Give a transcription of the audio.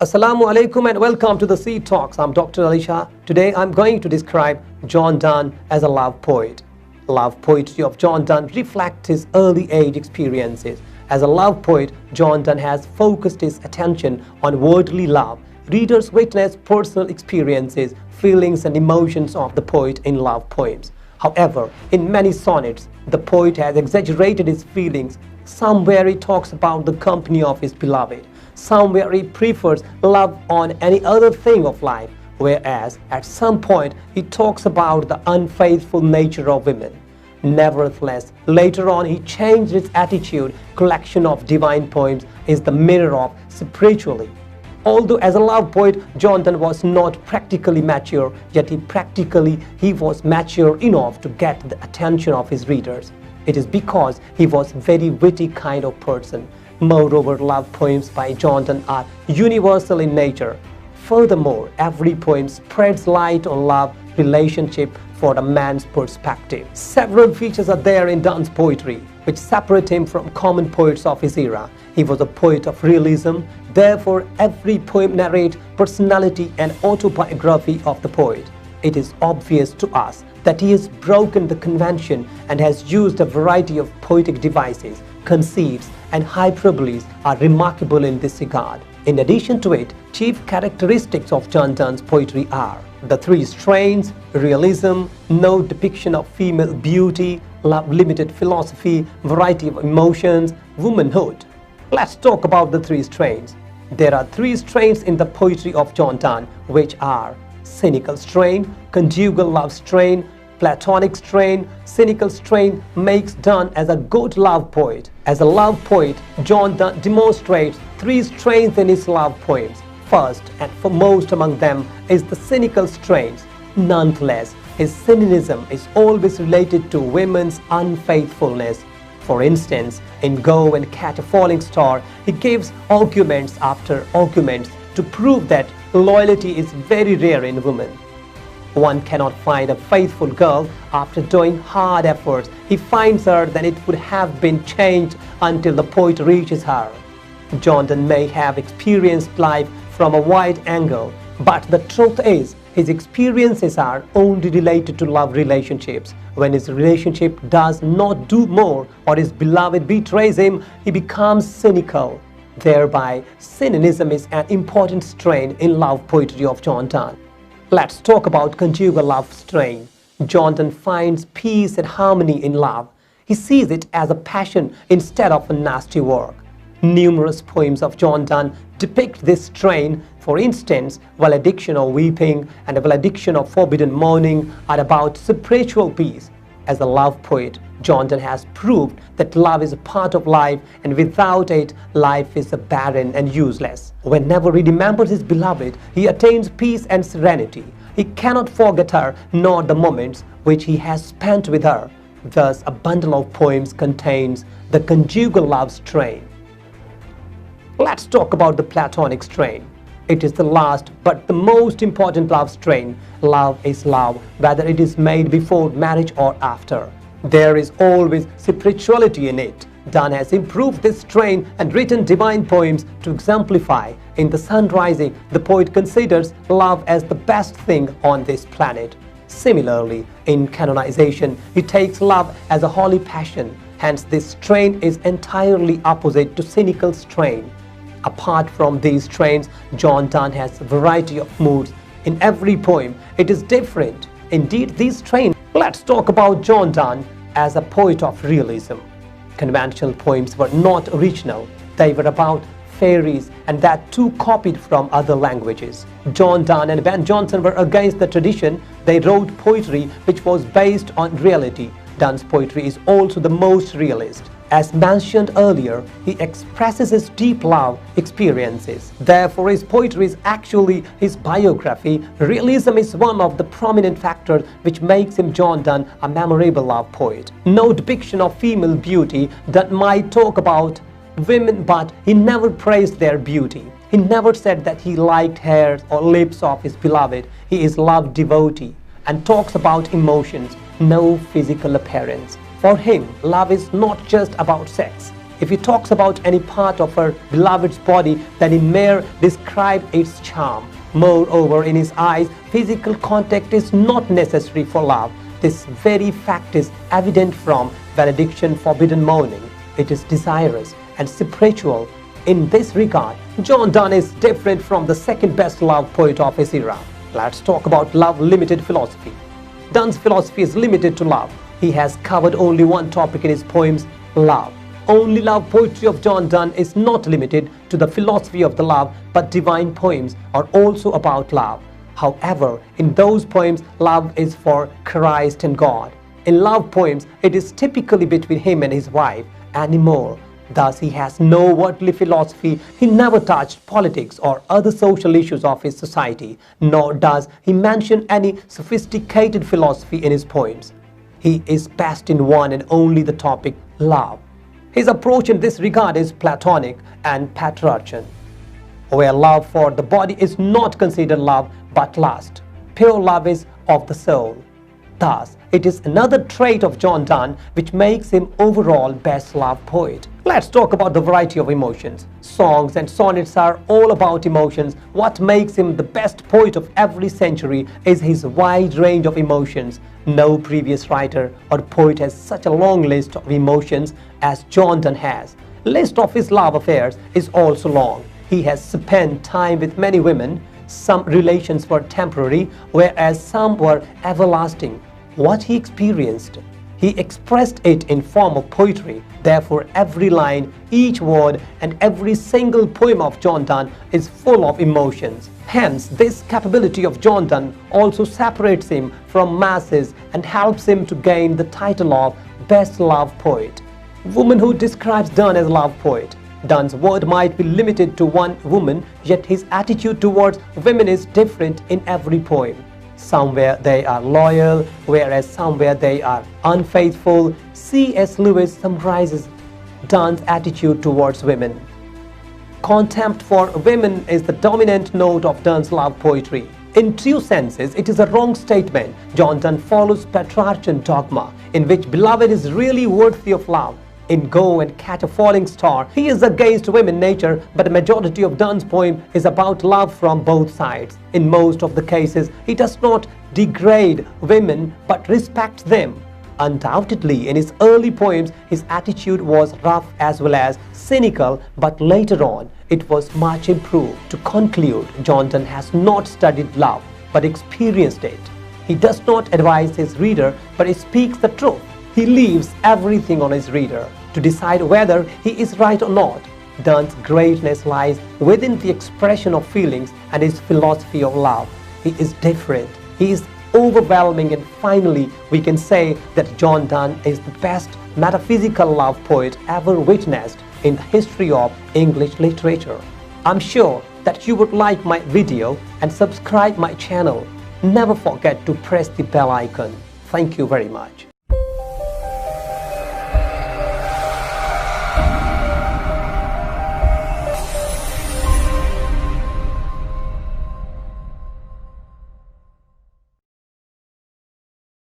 Assalamu alaikum and welcome to the Seed Talks. I'm Dr.Ali Shah. Today I'm going to describe Jhon Donne as a love poet. Love poetry of Jhon Donne reflects his early age experiences. As a love poet, Jhon Donne has focused his attention on worldly love. Readers witness personal experiences, feelings and emotions of the poet in love poems. However, in many sonnets, the poet has exaggerated his feelings. Somewhere he talks about the company of his beloved. Somewhere he prefers love on any other thing of life, whereas at some point he talks about the unfaithful nature of women. Nevertheless, later on he changed his attitude. Collection of divine poems is the mirror of spirituality. Although as a love poet, Jhon Donne was not practically mature, yet he was mature enough to get the attention of his readers. It is because he was a very witty kind of person. Moreover, love poems by Jhon Donne are universal in nature. Furthermore, every poem spreads light on love relationship for a man's perspective. Several features are there in Donne's poetry which separate him from common poets of his era. He was a poet of realism. Therefore, every poem narrates personality and autobiography of the poet. It is obvious to us that he has broken the convention and has used a variety of poetic devices. Conceits and hyperboles are remarkable in this regard. In addition to it, chief characteristics of Jhon Donne's poetry are the three strains: realism, no depiction of female beauty, love-limited philosophy, variety of emotions, womanhood. Let's talk about the three strains. There are three strains in the poetry of Jhon Donne, which are cynical strain, conjugal love strain, platonic strain. Cynical strain makes Donne as a good love poet. As a love poet, Jhon Donne demonstrates three strains in his love poems. First and foremost among them is the cynical strains. Nonetheless, his cynicism is always related to women's unfaithfulness. For instance, in Go and Catch a Falling Star, he gives arguments after arguments to prove that loyalty is very rare in women. One cannot find a faithful girl after doing hard efforts. He finds her, then it would have been changed until the poet reaches her. Jhon Donne may have experienced life from a wide angle, but the truth is, his experiences are only related to love relationships. When his relationship does not do more or his beloved betrays him, he becomes cynical. Thereby, cynicism is an important strain in love poetry of Jhon Donne. Let's talk about conjugal love strain. Jhon Donne finds peace and harmony in love. He sees it as a passion instead of a nasty work. Numerous poems of Jhon Donne depict this strain. For instance, Valediction of Weeping and Valediction of Forbidden Mourning are about spiritual peace. As a love poet, Jhon Donne has proved that love is a part of life, and without it, life is barren and useless. Whenever he remembers his beloved, he attains peace and serenity. He cannot forget her, nor the moments which he has spent with her. Thus, a bundle of poems contains the conjugal love strain. Let's talk about the platonic strain. It is the last but the most important love strain. Love is love, whether it is made before marriage or after. There is always spirituality in it. Donne has improved this strain and written divine poems to exemplify. In The Sun Rising, the poet considers love as the best thing on this planet. Similarly, in Canonization, he takes love as a holy passion. Hence, this strain is entirely opposite to cynical strain. Apart from these strains, Jhon Donne has a variety of moods. In every poem, it is different. Indeed, these strains. Let's talk about Jhon Donne as a poet of realism. Conventional poems were not original. They were about fairies, and that too copied from other languages. Jhon Donne and Ben Jonson were against the tradition. They wrote poetry which was based on reality. Donne's poetry is also the most realist. As mentioned earlier, he expresses his deep love experiences. Therefore, his poetry is actually his biography. Realism is one of the prominent factors which makes him, Jhon Donne, a memorable love poet. No depiction of female beauty. Donne might talk about women, but he never praised their beauty. He never said that he liked hair or lips of his beloved. He is love devotee and talks about emotions, no physical appearance. For him, love is not just about sex. If he talks about any part of her beloved's body, then he mere describe its charm. Moreover, in his eyes, physical contact is not necessary for love. This very fact is evident from valediction forbidden mourning. It is desirous and spiritual. In this regard, Jhon Donne is different from the second best love poet of his era. Let's talk about love-limited philosophy. Donne's philosophy is limited to love. He has covered only one topic in his poems, love. Only love poetry of Jhon Donne is not limited to the philosophy of the love, but divine poems are also about love. However, in those poems, love is for Christ and God. In love poems, it is typically between him and his wife, and more. Thus, he has no worldly philosophy. He never touched politics or other social issues of his society, nor does he mention any sophisticated philosophy in his poems. He is best in one and only the topic, love. His approach in this regard is Platonic and Petrarchan, where love for the body is not considered love but lust. Pure love is of the soul. Thus, it is another trait of Jhon Donne which makes him overall best love poet. Let's talk about the variety of emotions. Songs and sonnets are all about emotions. What makes him the best poet of every century is his wide range of emotions. No previous writer or poet has such a long list of emotions as Jhon Donne has. List of his love affairs is also long. He has spent time with many women. Some relations were temporary, whereas some were everlasting. What he experienced, he expressed it in form of poetry. Therefore, every line, each word, and every single poem of Jhon Donne is full of emotions. Hence, this capability of Jhon Donne also separates him from masses and helps him to gain the title of best love poet. Womanhood describes Donne as love poet. Donne's word might be limited to one woman, yet his attitude towards women is different in every poem. Somewhere they are loyal, whereas somewhere they are unfaithful. C.S. Lewis summarizes Donne's attitude towards women. Contempt for women is the dominant note of Donne's love poetry. In true senses, it is a wrong statement. Jhon Donne follows Petrarchan dogma, in which beloved is really worthy of love. In Go and Catch a Falling Star, he is against women nature, but a majority of Donne's poem is about love from both sides. In most of the cases, he does not degrade women, but respects them. Undoubtedly, in his early poems, his attitude was rough as well as cynical, but later on, it was much improved. To conclude, Jhon Donne has not studied love, but experienced it. He does not advise his reader, but he speaks the truth. He leaves everything on his reader to decide whether he is right or not. Donne's greatness lies within the expression of feelings and his philosophy of love. He is different. He is overwhelming, and finally we can say that Jhon Donne is the best metaphysical love poet ever witnessed in the history of English literature. I'm sure that you would like my video and subscribe my channel. Never forget to press the bell icon. Thank you very much.